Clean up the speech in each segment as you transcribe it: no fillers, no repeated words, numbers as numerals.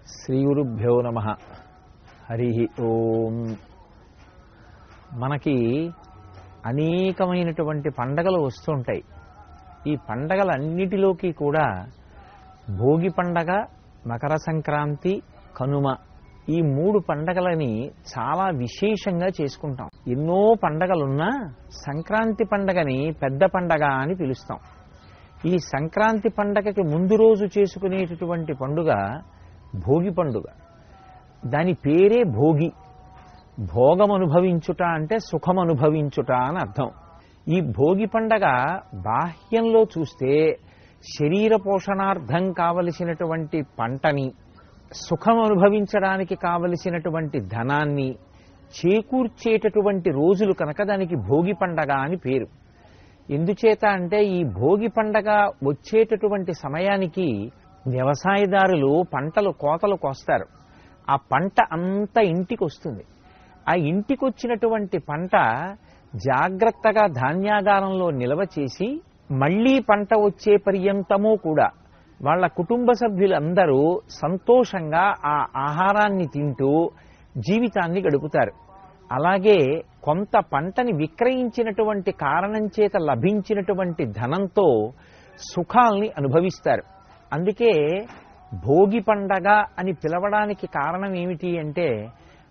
శ్రీగురుభ్యో నమః. హరి ఓం. మనకి అనేకమైనటువంటి పండగలు వస్తుంటాయి. ఈ పండగలన్నిటిలోకి కూడా భోగి పండగ, మకర సంక్రాంతి, కనుమ ఈ మూడు పండగలని చాలా విశేషంగా చేసుకుంటాం. ఎన్నో పండగలున్నా సంక్రాంతి పండగని పెద్ద పండగ అని పిలుస్తాం. ఈ సంక్రాంతి పండగకి ముందు రోజు చేసుకునేటటువంటి పండుగ భోగి పండుగ. దాని పేరే భోగి. భోగం అనుభవించుట అంటే సుఖం అనుభవించుట అని అర్థం. ఈ భోగి పండగ బాహ్యంలో చూస్తే శరీర పోషణార్థం కావలసినటువంటి పంటని, సుఖం అనుభవించడానికి కావలసినటువంటి ధనాన్ని చేకూర్చేటటువంటి రోజులు కనుక దానికి భోగి పండగ అని పేరు. ఎందుచేత అంటే ఈ భోగి పండగ వచ్చేటటువంటి సమయానికి వ్యవసాయదారులు పంటలు కోతలు కోస్తారు. ఆ పంట అంతా ఇంటికి వస్తుంది. ఆ ఇంటికి వచ్చినటువంటి పంట జాగ్రత్తగా ధాన్యాగారంలో నిల్వ చేసి మళ్లీ పంట వచ్చే పర్యంతము కూడా వాళ్ళ కుటుంబ సభ్యులందరూ సంతోషంగా ఆ ఆహారాన్ని తింటూ జీవితాన్ని గడుపుతారు. అలాగే కొంత పంటని విక్రయించినటువంటి కారణం చేత లభించినటువంటి ధనంతో సుఖాల్ని అనుభవిస్తారు. అందుకే భోగి పండగ అని పిలవడానికి కారణం ఏమిటి అంటే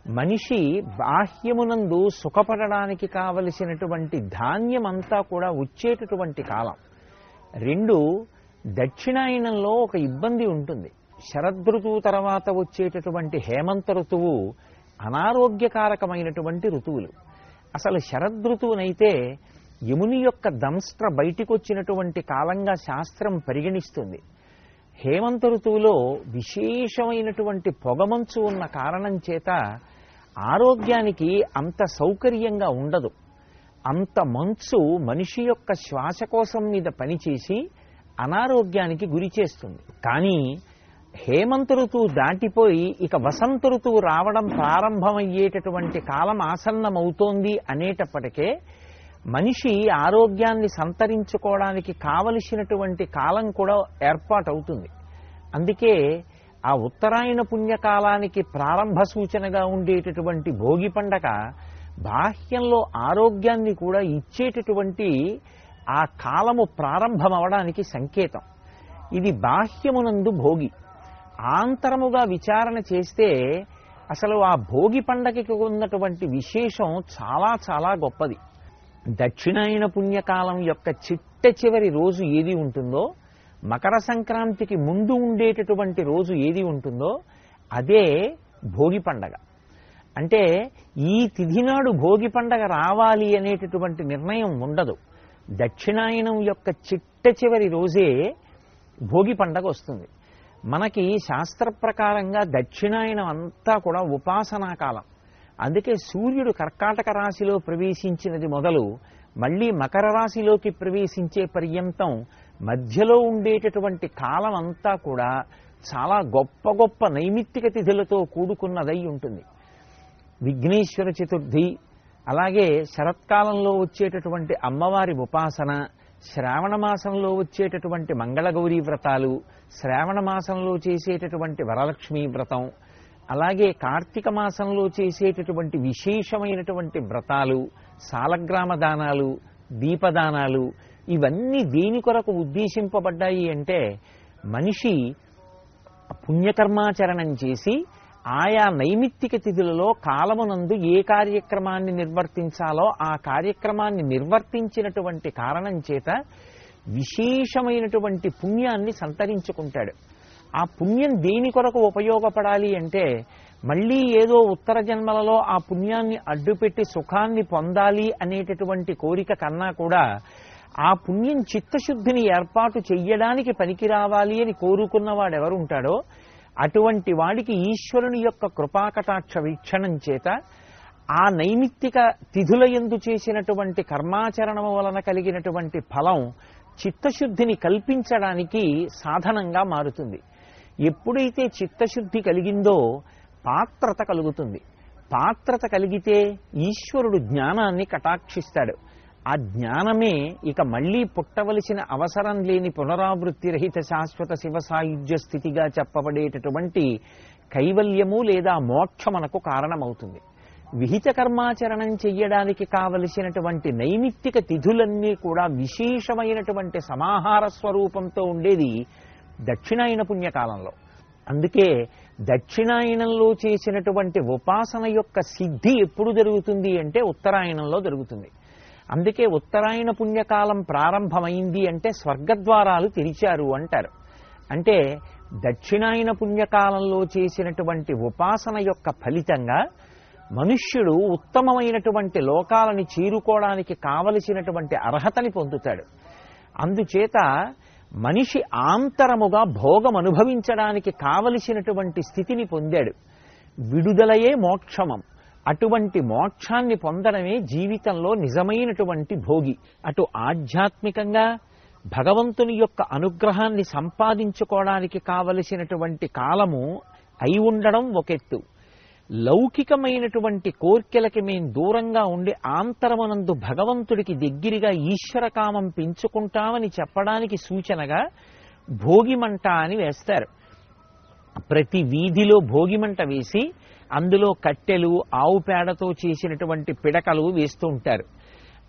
మనిషి బాహ్యమునందు సుఖపడడానికి కావలసినటువంటి ధాన్యమంతా కూడా వచ్చేటటువంటి కాలం. రెండు, దక్షిణాయనంలో ఒక ఇబ్బంది ఉంటుంది. శరదృతువు తర్వాత వచ్చేటటువంటి హేమంత ఋతువు అనారోగ్యకారకమైనటువంటి ఋతువులు. అసలు శరదృతువునైతే యముని యొక్క దంస్ట్ర బయటికి వచ్చినటువంటి కాలంగా శాస్త్రం పరిగణిస్తుంది. హేమంత ఋతువులో విశేషమైనటువంటి పొగమంచు ఉన్న కారణం చేత ఆరోగ్యానికి అంత సౌకర్యంగా ఉండదు. అంత మంచు మనిషి యొక్క శ్వాసకోశం మీద పనిచేసి అనారోగ్యానికి గురి చేస్తుంది. కానీ హేమంత ఋతువు దాటిపోయి ఇక వసంత ఋతువు రావడం ప్రారంభమయ్యేటటువంటి కాలం ఆసన్నమవుతోంది అనేటప్పటికే మనిషి ఆరోగ్యాన్ని సంతరించుకోవడానికి కావలసినటువంటి కాలం కూడా ఏర్పాటవుతుంది. అందుకే ఆ ఉత్తరాయణ పుణ్యకాలానికి ప్రారంభ సూచనగా ఉండేటటువంటి భోగి పండగ బాహ్యంలో ఆరోగ్యాన్ని కూడా ఇచ్చేటటువంటి ఆ కాలము ప్రారంభమవడానికి సంకేతం. ఇది బాహ్యమునందు భోగి. ఆంతరముగా విచారణ చేస్తే అసలు ఆ భోగి పండగకి ఉన్నటువంటి విశేషం చాలా చాలా గొప్పది. దక్షిణాయన పుణ్యకాలం యొక్క చిట్ట చివరి రోజు ఏది ఉంటుందో, మకర సంక్రాంతికి ముందు ఉండేటటువంటి రోజు ఏది ఉంటుందో అదే భోగి పండగ. అంటే ఈ తిథి నాడు భోగి పండగ రావాలి అనేటటువంటి నిర్ణయం ఉండదు. దక్షిణాయనం యొక్క చిట్ట చివరి రోజే భోగి పండగ వస్తుంది. మనకి శాస్త్ర ప్రకారంగా దక్షిణాయనం అంతా కూడా ఉపాసనా కాలం. అందుకే సూర్యుడు కర్కాటక రాశిలో ప్రవేశించినది మొదలు మళ్లీ మకర రాశిలోకి ప్రవేశించే పర్యంతం మధ్యలో ఉండేటటువంటి కాలం అంతా కూడా చాలా గొప్ప గొప్ప నైమిత్తిక తిథులతో కూడుకున్నదై ఉంటుంది. విఘ్నేశ్వర చతుర్థి, అలాగే శరత్కాలంలో వచ్చేటటువంటి అమ్మవారి ఉపాసన, శ్రావణ మాసంలో వచ్చేటటువంటి మంగళగౌరీ వ్రతాలు, శ్రావణ మాసంలో చేసేటటువంటి వరలక్ష్మీ వ్రతం, అలాగే కార్తీక మాసంలో చేసేటటువంటి విశేషమైనటువంటి వ్రతాలు, సాలగ్రామ దానాలు, దీపదానాలు, ఇవన్నీ దేని కొరకు ఉద్దేశింపబడ్డాయి అంటే మనిషి పుణ్యకర్మాచరణం చేసి ఆయా నైమిత్తిక తిథులలో కాలమునందు ఏ కార్యక్రమాన్ని నిర్వర్తించాలో ఆ కార్యక్రమాన్ని నిర్వర్తించినటువంటి కారణం చేత విశేషమైనటువంటి పుణ్యాన్ని సంతరించుకుంటాడు. ఆ పుణ్యం దేని కొరకు ఉపయోగపడాలి అంటే మళ్లీ ఏదో ఉత్తర జన్మలలో ఆ పుణ్యాన్ని అడ్డుపెట్టి సుఖాన్ని పొందాలి అనేటటువంటి కోరిక కన్నా కూడా ఆ పుణ్యం చిత్తశుద్ధిని ఏర్పాటు చెయ్యడానికి పనికి రావాలి అని కోరుకున్నవాడెవరుంటాడో అటువంటి వాడికి ఈశ్వరుని యొక్క కృపాకటాక్ష వీక్షణం చేత ఆ నైమిత్తిక తిథుల యందు చేసినటువంటి కర్మాచరణము వలన కలిగినటువంటి ఫలం చిత్తశుద్ధిని కల్పించడానికి సాధనంగా మారుతుంది. ఎప్పుడైతే చిత్తశుద్ధి కలిగిందో పాత్రత కలుగుతుంది. పాత్రత కలిగితే ఈశ్వరుడు జ్ఞానాన్ని కటాక్షిస్తాడు. ఆ జ్ఞానమే ఇక మళ్లీ పుట్టవలసిన అవసరం లేని పునరావృత్తి రహిత శాశ్వత శివ సాయుధ్య స్థితిగా చెప్పబడేటటువంటి కైవల్యము లేదా మోక్షమునకు కారణమవుతుంది. విహిత కర్మాచరణం చెయ్యడానికి కావలసినటువంటి నైమిత్తిక తిథులన్నీ కూడా విశేషమైనటువంటి సమాహార స్వరూపంతో ఉండేది దక్షిణాయన పుణ్యకాలంలో. అందుకే దక్షిణాయనంలో చేసినటువంటి ఉపాసన యొక్క సిద్ధి ఎప్పుడు జరుగుతుంది అంటే ఉత్తరాయణంలో జరుగుతుంది. అందుకే ఉత్తరాయణ పుణ్యకాలం ప్రారంభమైంది అంటే స్వర్గద్వారాలు తెరిచారు అంటారు. అంటే దక్షిణాయన పుణ్యకాలంలో చేసినటువంటి ఉపాసన యొక్క ఫలితంగా మనుష్యుడు ఉత్తమమైనటువంటి లోకాలని చేరుకోవడానికి కావలసినటువంటి అర్హతని పొందుతాడు. అందుచేత మనిషి ఆంతరముగా భోగం అనుభవించడానికి కావలసినటువంటి స్థితిని పొందాడు. విడుదలయే మోక్షమం. అటువంటి మోక్షాన్ని పొందడమే జీవితంలో నిజమైనటువంటి భోగి. అటు ఆధ్యాత్మికంగా భగవంతుని యొక్క అనుగ్రహాన్ని సంపాదించుకోవడానికి కావలసినటువంటి కాలము అయి ఉండడం ఒకెత్తు, లౌకికమైనటువంటి కోర్కెలకి మేం దూరంగా ఉండి ఆంతరమునందు భగవంతుడికి దగ్గరగా ఈశ్వరకామం పెంచుకుంటామని చెప్పడానికి సూచనగా భోగిమంట అని వేస్తారు. ప్రతి వీధిలో భోగిమంట వేసి అందులో కట్టెలు, ఆవు పేడతో చేసినటువంటి పిడకలు వేస్తూ ఉంటారు.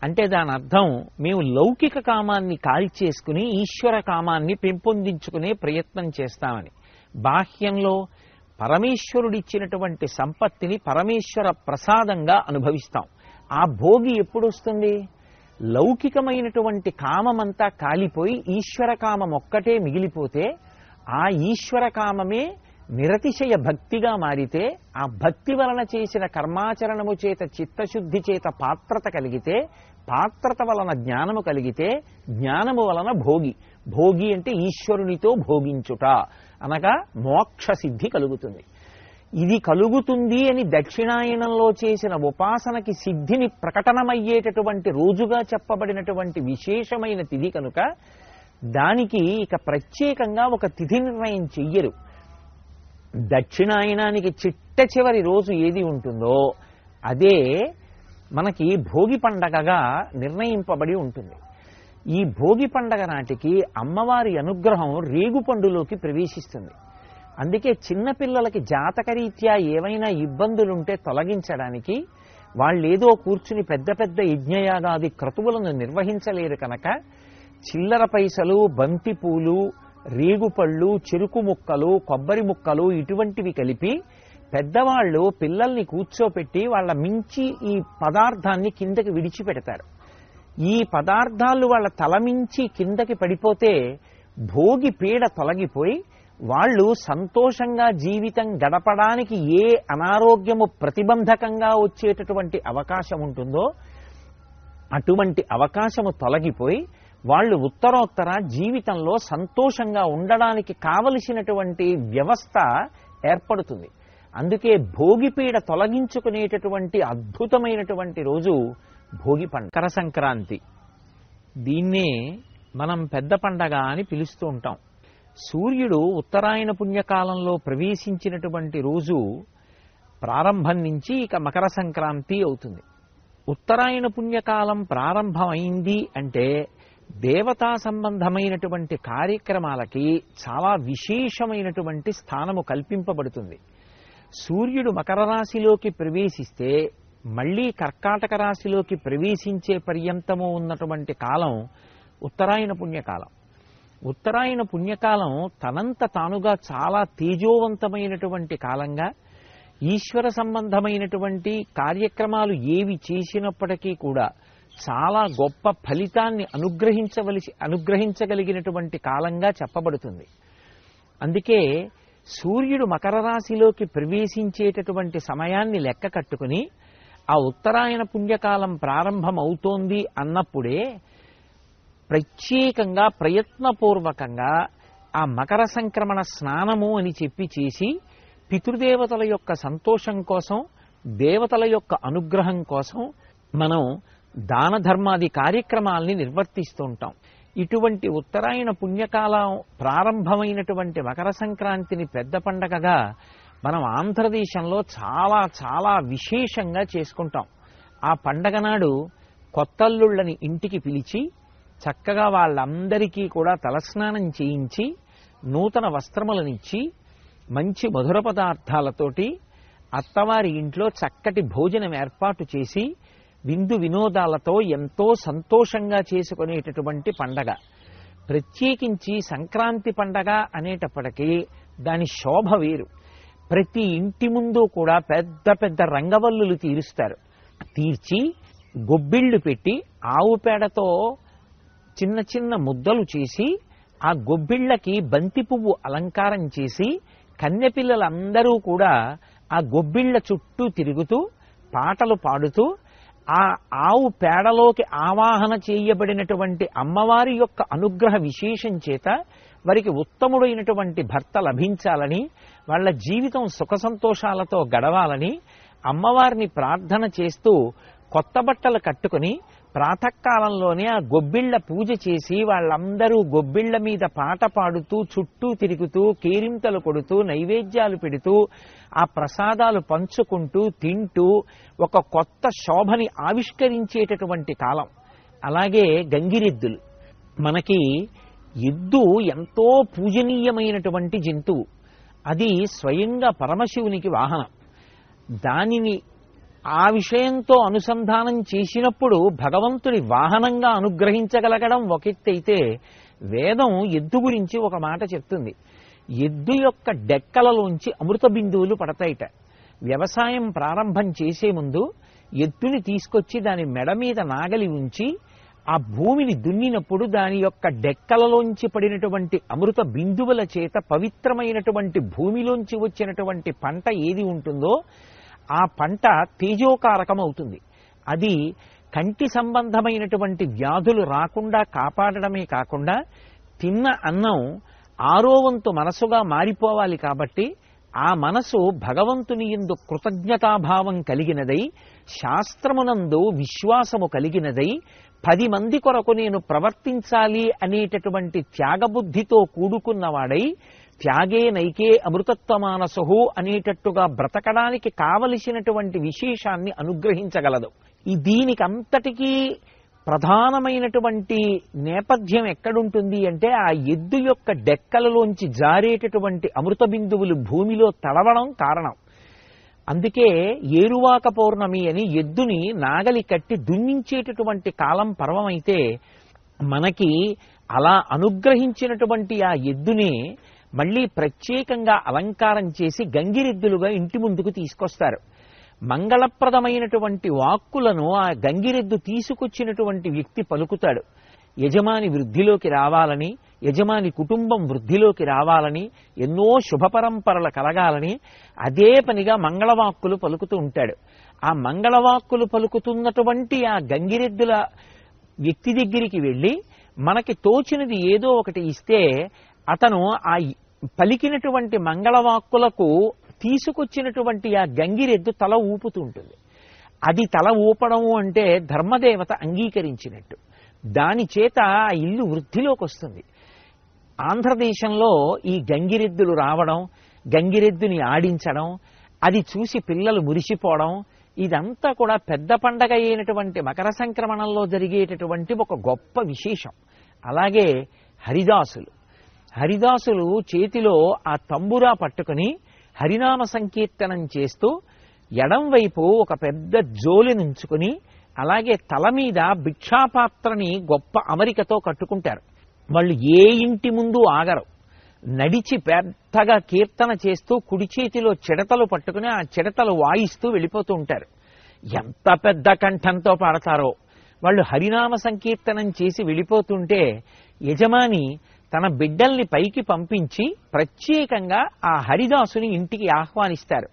అంటే దాని అర్థం మేము లౌకిక కామాన్ని కాల్చేసుకుని ఈశ్వర కామాన్ని పెంపొందించుకునే ప్రయత్నం చేస్తామని. బాహ్యంలో పరమేశ్వరుడిచ్చినటువంటి సంపత్తిని పరమేశ్వర ప్రసాదంగా అనుభవిస్తాం. ఆ భోగి ఎప్పుడు వస్తుంది? లౌకికమైనటువంటి కామమంతా కాలిపోయి ఈశ్వర కామం ఒక్కటే మిగిలిపోతే ఆ ఈశ్వర కామమే నిరతిశయ భక్తిగా మారితే, ఆ భక్తి వలన చేసిన కర్మాచరణము చేత చిత్తశుద్ధి చేత పాత్రత కలిగితే, పాత్రత వలన జ్ఞానము కలిగితే, జ్ఞానము వలన భోగి. భోగి అంటే ఈశ్వరునితో భోగించుట అనగా మోక్ష సిద్ధి కలుగుతుంది. ఇది కలుగుతుంది అని దక్షిణాయనంలో చేసిన ఉపాసనకి సిద్ధిని ప్రకటనమయ్యేటటువంటి రోజుగా చెప్పబడినటువంటి విశేషమైన తిథి కనుక దానికి ఇక ప్రత్యేకంగా ఒక తిథి నిర్ణయం చెయ్యరు. దక్షిణాయనానికి చిట్ట చివరి రోజు ఏది ఉంటుందో అదే మనకి భోగి పండగగా నిర్ణయింపబడి ఉంటుంది. ఈ భోగి పండగ నాటికి అమ్మవారి అనుగ్రహం రేగుపండులోకి ప్రవేశిస్తుంది. అందుకే చిన్నపిల్లలకి జాతకరీత్యా ఏవైనా ఇబ్బందులుంటే తొలగించడానికి వాళ్ళేదో కూర్చుని పెద్ద పెద్ద యజ్ఞయాగాది క్రతువులను నిర్వహించలేరు కనుక చిల్లర పైసలు, బంతిపూలు, రేగుపళ్ళు, చెరుకు ముక్కలు, కొబ్బరి ముక్కలు ఇటువంటివి కలిపి పెద్దవాళ్ళు పిల్లల్ని కూర్చోపెట్టి వాళ్ళ మించి ఈ పదార్థాన్ని కిందకి విడిచిపెడతారు. ఈ పదార్థాలు వాళ్ళ తలమించి కిందకి పడిపోతే భోగి పీడ తొలగిపోయి వాళ్ళు సంతోషంగా జీవితం గడపడానికి ఏ అనారోగ్యము ప్రతిబంధకంగా వచ్చేటటువంటి అవకాశం ఉంటుందో అటువంటి అవకాశము తొలగిపోయి వాళ్ళు ఉత్తరోత్తర జీవితంలో సంతోషంగా ఉండడానికి కావలసినటువంటి వ్యవస్థ ఏర్పడుతుంది. అందుకే భోగిపీడ తొలగించుకునేటటువంటి అద్భుతమైనటువంటి రోజు భోగి పండుగ. మకర సంక్రాంతి, దీన్నే మనం పెద్ద పండగ అని పిలుస్తూ ఉంటాం. సూర్యుడు ఉత్తరాయణ పుణ్యకాలంలో ప్రవేశించినటువంటి రోజు ప్రారంభం నుంచి ఇక మకర సంక్రాంతి అవుతుంది. ఉత్తరాయణ పుణ్యకాలం ప్రారంభమైంది అంటే దేవతా సంబంధమైనటువంటి కార్యక్రమాలకి చాలా విశేషమైనటువంటి స్థానము కల్పింపబడుతుంది. సూర్యుడు మకర రాశిలోకి ప్రవేశిస్తే మళ్లీ కర్కాటక రాశిలోకి ప్రవేశించే పర్యంతము ఉన్నటువంటి కాలం ఉత్తరాయణ పుణ్యకాలం. ఉత్తరాయణ పుణ్యకాలం తనంత తానుగా చాలా తేజోవంతమైనటువంటి కాలంగా, ఈశ్వర సంబంధమైనటువంటి కార్యక్రమాలు ఏవి చేసినప్పటికీ కూడా చాలా గొప్ప ఫలితాన్ని అనుగ్రహించగలిగినటువంటి కాలంగా చెప్పబడుతుంది. అందుకే సూర్యుడు మకర రాశిలోకి ప్రవేశించేటటువంటి సమయాన్ని లెక్క కట్టుకుని ఆ ఉత్తరాయణ పుణ్యకాలం ప్రారంభమవుతోంది అన్నప్పుడే ప్రత్యేకంగా ప్రయత్నపూర్వకంగా ఆ మకర సంక్రమణ స్నానము అని చెప్పి చేసి పితృదేవతల యొక్క సంతోషం కోసం, దేవతల యొక్క అనుగ్రహం కోసం మనం దాన ధర్మాది కార్యక్రమాల్ని నిర్వర్తిస్తూ ఉంటాం. ఇటువంటి ఉత్తరాయణ పుణ్యకాలం ప్రారంభమైనటువంటి మకర సంక్రాంతిని పెద్ద పండగగా మనం ఆంధ్రదేశంలో చాలా చాలా విశేషంగా చేసుకుంటాం. ఆ పండగ నాడు కొత్తల్లుళ్ళని ఇంటికి పిలిచి చక్కగా వాళ్ళందరికీ కూడా తలస్నానం చేయించి నూతన వస్త్రములనిచ్చి మంచి మధుర పదార్థాలతోటి అత్తవారి ఇంట్లో చక్కటి భోజనం ఏర్పాటు చేసి విందు వినోదాలతో ఎంతో సంతోషంగా చేసుకునేటటువంటి పండగ. ప్రత్యేకించి సంక్రాంతి పండగ అనేటప్పటికీ దాని శోభ వేరు. ప్రతి ఇంటి ముందు కూడా పెద్ద పెద్ద రంగవల్లులు తీర్చి గొబ్బిళ్లు పెట్టి ఆవు పేడతో చిన్న చిన్న ముద్దలు చేసి ఆ గొబ్బిళ్లకి బంతి పువ్వు అలంకారం చేసి కన్నెపిల్లలందరూ కూడా ఆ గొబ్బిళ్ల చుట్టూ తిరుగుతూ పాటలు పాడుతూ ఆ ఆవు పేడలోకి ఆవాహన చేయబడినటువంటి అమ్మవారి యొక్క అనుగ్రహ విశేషం చేత వారికి ఉత్తముడైనటువంటి భర్త లభించాలని, వాళ్ళ జీవితం సుఖ సంతోషాలతో గడవాలని అమ్మవారిని ప్రార్థన చేస్తూ కొత్త బట్టలు కట్టుకుని ప్రాతకాలంలోనే ఆ గొబ్బిళ్ల పూజ చేసి వాళ్ళందరూ గొబ్బిళ్ల మీద పాట పాడుతూ చుట్టూ తిరుగుతూ కేరింతలు కొడుతూ నైవేద్యాలు పెడుతూ ఆ ప్రసాదాలు పంచుకుంటూ తింటూ ఒక కొత్త శోభని ఆవిష్కరించేటటువంటి కాలం. అలాగే గంగిరెద్దులు. మనకి ఎద్దు ఎంతో పూజనీయమైనటువంటి జంతువు. అది స్వయంగా పరమశివునికి వాహనం. దానిని ఆ విషయంతో అనుసంధానం చేసినప్పుడు భగవంతుడి వాహనంగా అనుగ్రహించగలగడం ఒక ఎత్తైతే, వేదం ఎద్దు గురించి ఒక మాట చెప్తుంది. ఎద్దు యొక్క డెక్కలలోంచి అమృత బిందువులు పడతాయిట. వ్యవసాయం ప్రారంభం చేసే ముందు ఎద్దుని తీసుకొచ్చి దాని మెడ మీద నాగలి ఉంచి ఆ భూమిని దున్నినప్పుడు దాని యొక్క డెక్కలలోంచి పడినటువంటి అమృత బిందువుల చేత పవిత్రమైనటువంటి భూమిలోంచి వచ్చినటువంటి పంట ఏది ఉంటుందో ఆ పంట తేజోకారకం అవుతుంది. అది కంటి సంబంధమైనటువంటి వ్యాధులు రాకుండా కాపాడడమే కాకుండా తిన్న అన్నం ఆరో వంతు మనసుగా మారిపోవాలి. కాబట్టి ఆ మనసు భగవంతుని యందు కృతజ్ఞతాభావం కలిగినదై, శాస్త్రమునందు విశ్వాసము కలిగినదై, 10 మంది కొరకు నేను ప్రవర్తించాలి అనేటటువంటి త్యాగబుద్ధితో కూడుకున్నవాడై, త్యాగే నైకే అమృతత్వమానసు అనేటట్టుగా బ్రతకడానికి కావలసినటువంటి విశేషాన్ని అనుగ్రహించగలదు. దీనికంతటికీ ప్రధానమైనటువంటి నేపథ్యం ఎక్కడుంటుంది అంటే ఆ ఎద్దు యొక్క డెక్కలలోంచి జారేటటువంటి అమృత బిందువులు భూమిలో తడవడం కారణం. అందుకే ఏరువాక పౌర్ణమి అని ఎద్దుని నాగలి కట్టి దున్నించేటటువంటి కాలం పర్వమైతే, మనకి అలా అనుగ్రహించినటువంటి ఆ ఎద్దుని మళ్లీ ప్రత్యేకంగా అలంకారం చేసి గంగిరెద్దులుగా ఇంటి ముందుకు తీసుకొస్తారు. మంగళప్రదమైనటువంటి వాక్కులను ఆ గంగిరెద్దు తీసుకొచ్చినటువంటి వ్యక్తి పలుకుతాడు. యజమాని వృద్ధిలోకి రావాలని, యజమాని కుటుంబం వృద్ధిలోకి రావాలని, ఎన్నో శుభ పరంపరలు కలగాలని అదే పనిగా మంగళవాక్కులు పలుకుతూ ఉంటాడు. ఆ మంగళవాక్కులు పలుకుతున్నటువంటి ఆ గంగిరెద్దుల వ్యక్తి దగ్గరికి వెళ్ళి మనకి తోచినది ఏదో ఒకటి ఇస్తే అతను ఆ పలికినటువంటి మంగళవాక్కులకు తీసుకొచ్చినటువంటి ఆ గంగిరెద్దు తల ఊపుతూ ఉంటుంది. అది తల ఊపడము అంటే ధర్మదేవత అంగీకరించినట్టు. దాని చేత ఆ ఇల్లు వృద్ధిలోకి వస్తుంది. ఆంధ్రదేశంలో ఈ గంగిరెద్దులు రావడం, గంగిరెద్దుని ఆడించడం, అది చూసి పిల్లలు మురిసిపోవడం, ఇదంతా కూడా పెద్ద పండగ అయినటువంటి మకర సంక్రమణంలో జరిగేటటువంటి ఒక గొప్ప విశేషం. అలాగే హరిదాసులు చేతిలో ఆ తంబురా పట్టుకుని హరినామ సంకీర్తనం చేస్తూ ఎడం వైపు ఒక పెద్ద జోలెనుంచుకుని, అలాగే తల మీద భిక్షాపాత్రని గొప్ప అమరికతో కట్టుకుంటారు. వాళ్ళు ఏ ఇంటి ముందు ఆగరు. నడిచి పెద్దగా కీర్తన చేస్తూ కుడి చేతిలో చిడతలు పట్టుకుని ఆ చిడతలు వాయిస్తూ వెళ్ళిపోతూ ఉంటారు. ఎంత పెద్ద కంఠంతో పాడతారో. వాళ్ళు హరినామ సంకీర్తనం చేసి వెళ్ళిపోతుంటే యజమాని తన బిడ్డల్ని పైకి పంపించి ప్రత్యేకంగా ఆ హరిదాసుని ఇంటికి ఆహ్వానిస్తారు.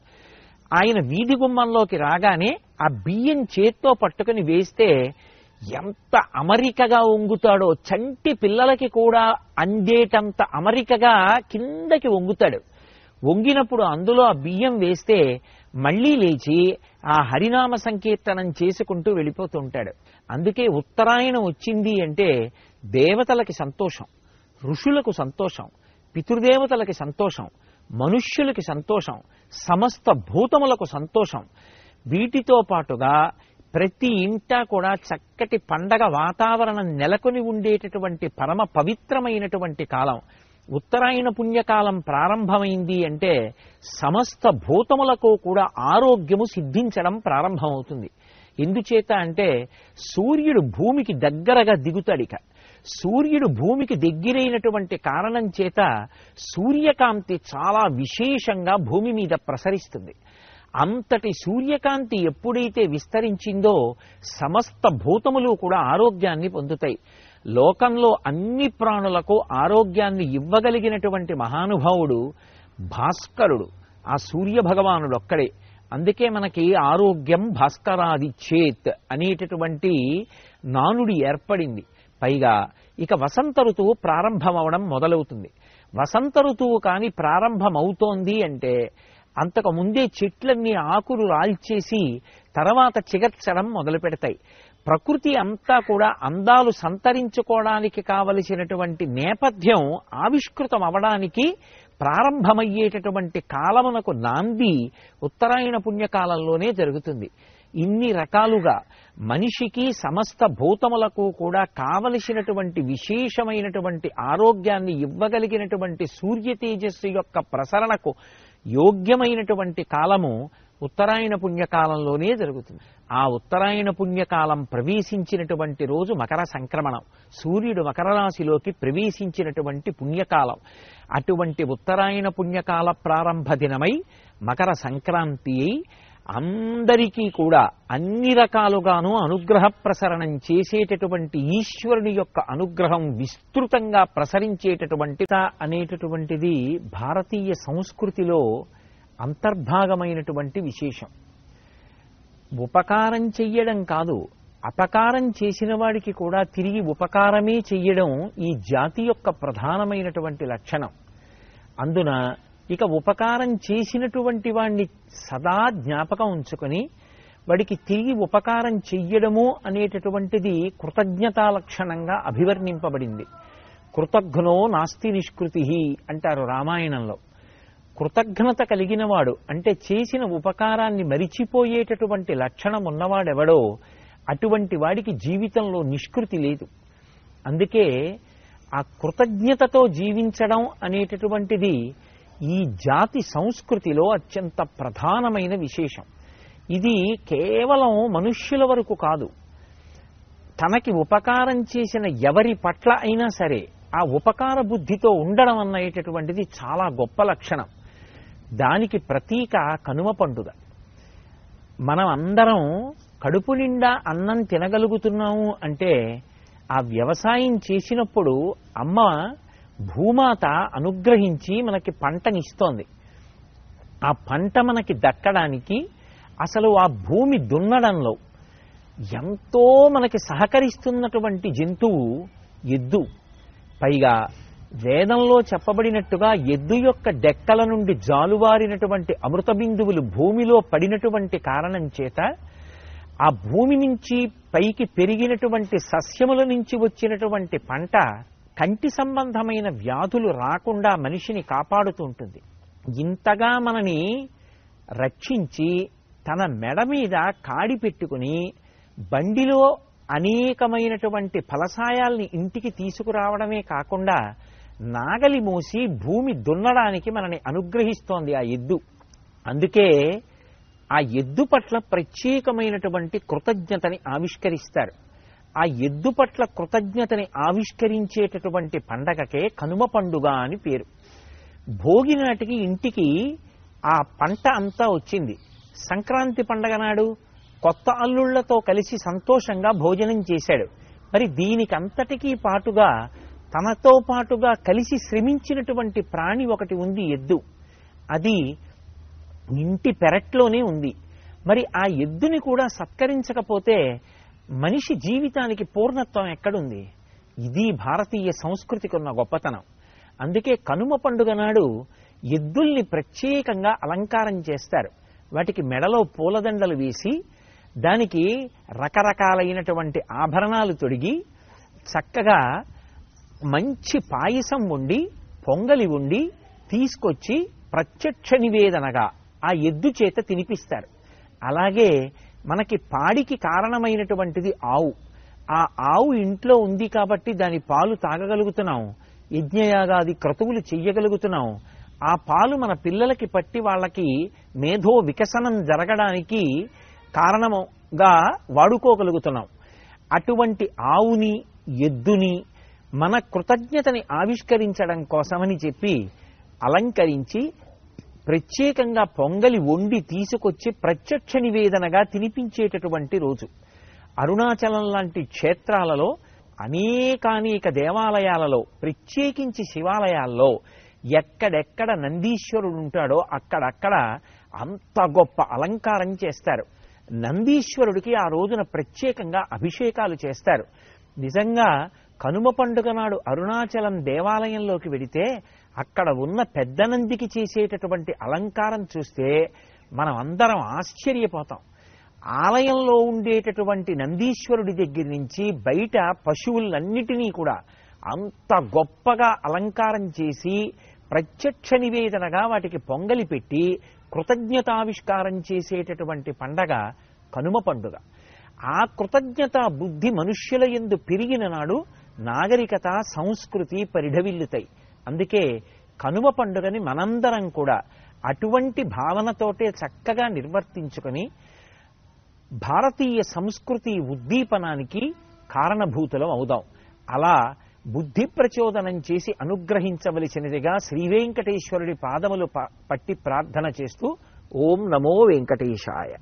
ఆయన వీధి గుమ్మంలోకి రాగానే ఆ బియ్యం చేత్తో పట్టుకుని వేస్తే ఎంత అమరికగా వంగుతాడో, చంటి పిల్లలకి కూడా అందేటంత అమరికగా కిందకి వంగుతాడు. వంగినప్పుడు అందులో ఆ బియ్యం వేస్తే మళ్లీ లేచి ఆ హరినామ సంకీర్తనం చేసుకుంటూ వెళ్ళిపోతుంటాడు. అందుకే ఉత్తరాయణం వచ్చింది అంటే దేవతలకి సంతోషం, ఋషులకు సంతోషం, పితృదేవతలకి సంతోషం, మనుష్యులకి సంతోషం, సమస్త భూతములకు సంతోషం. వీటితో పాటుగా ప్రతి ఇంటా కూడా చక్కటి పండగ వాతావరణం నెలకొని ఉండేటటువంటి పరమ పవిత్రమైనటువంటి కాలం. ఉత్తరాయణ పుణ్యకాలం ప్రారంభమైంది అంటే సమస్త భూతములకు కూడా ఆరోగ్యము సిద్ధించడం ప్రారంభమవుతుంది. ఎందుచేత అంటే సూర్యుడు భూమికి దగ్గరగా దిగుతాడిక. సూర్యుడు భూమికి దగ్గరైనటువంటి కారణం చేత సూర్యకాంతి చాలా విశేషంగా భూమి మీద ప్రసరిస్తుంది. అంతటి సూర్యకాంతి ఎప్పుడైతే విస్తరించిందో సమస్త భూతములు కూడా ఆరోగ్యాన్ని పొందుతాయి. లోకంలో అన్ని ప్రాణులకు ఆరోగ్యాన్ని ఇవ్వగలిగినటువంటి మహానుభావుడు భాస్కరుడు, ఆ సూర్య భగవానుడు ఒక్కడే. అందుకే మనకి ఆరోగ్యం భాస్కరాది చేత్ అనేటటువంటి నానుడి ఏర్పడింది. పైగా ఇక వసంత ఋతువు ప్రారంభమవడం మొదలవుతుంది. వసంత ఋతువు కానీ ప్రారంభమవుతోంది అంటే అంతకు ముందే చెట్లన్నీ ఆకులు రాల్చేసి తర్వాత చిగర్చడం మొదలు పెడతాయి. ప్రకృతి అంతా కూడా అందాలు సంతరించుకోవడానికి కావలసినటువంటి నేపథ్యం ఆవిష్కృతం అవడానికి ప్రారంభమయ్యేటటువంటి కాలమునకు నాంది ఉత్తరాయణ పుణ్యకాలంలోనే జరుగుతుంది. ఇన్ని రకాలుగా మనిషికి సమస్త భూతములకు కూడా కావలసినటువంటి విశేషమైనటువంటి ఆరోగ్యాన్ని ఇవ్వగలిగినటువంటి సూర్య తేజస్సు యొక్క ప్రసరణకు యోగ్యమైనటువంటి కాలము ఉత్తరాయణ పుణ్యకాలంలోనే జరుగుతుంది. ఆ ఉత్తరాయణ పుణ్యకాలం ప్రవేశించినటువంటి రోజు మకర సంక్రమణం, సూర్యుడు మకర రాశిలోకి ప్రవేశించినటువంటి పుణ్యకాలం. అటువంటి ఉత్తరాయణ పుణ్యకాల ప్రారంభ దినమై మకర సంక్రాంతి అయి అందరికీ కూడా అన్ని రకాలుగాను అనుగ్రహ ప్రసరణం చేసేటటువంటి ఈశ్వరుని యొక్క అనుగ్రహం విస్తృతంగా ప్రసరించేటటువంటి అనేటటువంటిది భారతీయ సంస్కృతిలో అంతర్భాగమైనటువంటి విశేషం. ఉపకారం చెయ్యడం కాదు, అపకారం చేసిన వాడికి కూడా తిరిగి ఉపకారమే చెయ్యడం ఈ జాతి యొక్క ప్రధానమైనటువంటి లక్షణం. అందున ఇక ఉపకారం చేసినటువంటి వాడిని సదా జ్ఞాపకం ఉంచుకొని వాడికి తిరిగి ఉపకారం చెయ్యడము అనేటటువంటిది కృతజ్ఞతా లక్షణంగా అభివర్ణింపబడింది. కృతజ్ఞో నాస్తి నిష్కృతి అంటారు రామాయణంలో. కృతజ్ఞత కలిగిన వాడు అంటే చేసిన ఉపకారాన్ని మరిచిపోయేటటువంటి లక్షణం ఉన్నవాడెవడో అటువంటి వాడికి జీవితంలో నిష్కృతి లేదు. అందుకే ఆ కృతజ్ఞతతో జీవించడం అనేటటువంటిది ఈ జాతి సంస్కృతిలో అత్యంత ప్రధానమైన విశేషం. ఇది కేవలం మనుష్యుల వరకు కాదు, తనకి ఉపకారం చేసిన ఎవరి పట్ల అయినా సరే ఆ ఉపకార బుద్ధితో ఉండడం అనేటటువంటిది చాలా గొప్ప లక్షణం. దానికి ప్రతీక కనుమ పండుగ. మనం అందరం కడుపు నిండా అన్నం తినగలుగుతున్నాము అంటే ఆ వ్యవసాయం చేసినప్పుడు అమ్మ భూమాత అనుగ్రహించి మనకి పంటనిస్తోంది. ఆ పంట మనకి దక్కడానికి అసలు ఆ భూమి దున్నడంలో ఎంతో మనకి సహకరిస్తున్నటువంటి జంతువు ఎద్దు. పైగా వేదంలో చెప్పబడినట్టుగా ఎద్దు యొక్క డెక్కల నుండి జాలువారినటువంటి అమృత బిందువులు భూమిలో పడినటువంటి కారణం చేత ఆ భూమి నుంచి పైకి పెరిగినటువంటి సస్యముల నుంచి వచ్చినటువంటి పంట కంటి సంబంధమైన వ్యాధులు రాకుండా మనిషిని కాపాడుతూ ఉంటుంది. ఇంతగా మనని రక్షించి తన మెడ మీద కాడి పెట్టుకుని బండిలో అనేకమైనటువంటి ఫలసాయాల్ని ఇంటికి తీసుకురావడమే కాకుండా నాగలి మోసి భూమి దున్నడానికి మనని అనుగ్రహిస్తోంది ఆ ఎద్దు. అందుకే ఆ ఎద్దు పట్ల ప్రత్యేకమైనటువంటి కృతజ్ఞతని ఆవిష్కరిస్తారు. ఆ ఎద్దు పట్ల కృతజ్ఞతని ఆవిష్కరించేటటువంటి పండగకే కనుమ పండుగ అని పేరు. భోగి నాటికి ఇంటికి ఆ పంట అంతా వచ్చింది. సంక్రాంతి పండగ నాడు కొత్త అల్లుళ్లతో కలిసి సంతోషంగా భోజనం చేశాడు. మరి దీనికంతటికీ పాటుగా తనతో పాటుగా కలిసి శ్రమించినటువంటి ప్రాణి ఒకటి ఉంది, ఎద్దు. అది ఇంటి పెరట్లోనే ఉంది. మరి ఆ ఎద్దుని కూడా సత్కరించకపోతే మనిషి జీవితానికి పూర్ణత్వం ఎక్కడుంది? ఇది భారతీయ సంస్కృతికి ఉన్న గొప్పతనం. అందుకే కనుమ పండుగ నాడు ఎద్దుల్ని ప్రత్యేకంగా అలంకారం చేస్తారు. వాటికి మెడలో పూలదండలు వేసి దానికి రకరకాలైనటువంటి ఆభరణాలు తొడిగి చక్కగా మంచి పాయసం వండి పొంగలి వండి తీసుకొచ్చి ప్రత్యక్ష నివేదనగా ఆ ఎద్దు చేత తినిపిస్తారు. అలాగే మనకి పాడికి కారణమైనటువంటిది ఆవు. ఆ ఆవు ఇంట్లో ఉంది కాబట్టి దాని పాలు తాగగలుగుతున్నాం. యజ్ఞయాగాది క్రతువులు చెయ్యగలుగుతున్నాం, ఆ పాలు మన పిల్లలకి పట్టి వాళ్ళకి మేధో వికసనం జరగడానికి కారణముగా వాడుకోగలుగుతున్నాం. అటువంటి ఆవుని, ఎద్దుని మన కృతజ్ఞతని ఆవిష్కరించడం కోసమని చెప్పి అలంకరించి ప్రత్యేకంగా పొంగలి వండి తీసుకొచ్చి ప్రత్యక్ష నివేదనగా తినిపించేటటువంటి రోజు. అరుణాచలం లాంటి క్షేత్రాలలో అనేకానేక దేవాలయాలలో, ప్రత్యేకించి శివాలయాల్లో ఎక్కడెక్కడ నందీశ్వరుడు ఉంటాడో అక్కడక్కడ అంత గొప్ప అలంకారం చేస్తారు. నందీశ్వరుడికి ఆ రోజున ప్రత్యేకంగా అభిషేకాలు చేస్తారు. నిజంగా కనుమ పండుగ నాడు అరుణాచలం దేవాలయంలోకి వెడితే అక్కడ ఉన్న పెద్ద నందికి చేసేటటువంటి అలంకారం చూస్తే మనం అందరం ఆశ్చర్యపోతాం. ఆలయంలో ఉండేటటువంటి నందీశ్వరుడి దగ్గర నుంచి బయట పశువులన్నిటినీ కూడా అంత గొప్పగా అలంకారం చేసి ప్రత్యక్ష నివేదనగా వాటికి పొంగలి పెట్టి కృతజ్ఞతావిష్కారం చేసేటటువంటి పండగ కనుమ పండుగ. ఆ కృతజ్ఞత బుద్ధి మనుష్యుల యందు పెరిగిన నాడు నాగరికత, సంస్కృతి పరిఢవిల్లుతాయి. అందుకే కనుమ పండుగని మనందరం కూడా అటువంటి భావనతోటే చక్కగా నిర్వర్తించుకొని భారతీయ సంస్కృతి ఉద్దీపనానికి కారణభూతులం అవుదాం. అలా బుద్ధి ప్రచోదనం చేసి అనుగ్రహించవలసినదిగా శ్రీవేంకటేశ్వరుడి పాదములు పట్టి ప్రార్థన చేస్తూ ఓం నమో వెంకటేశాయ.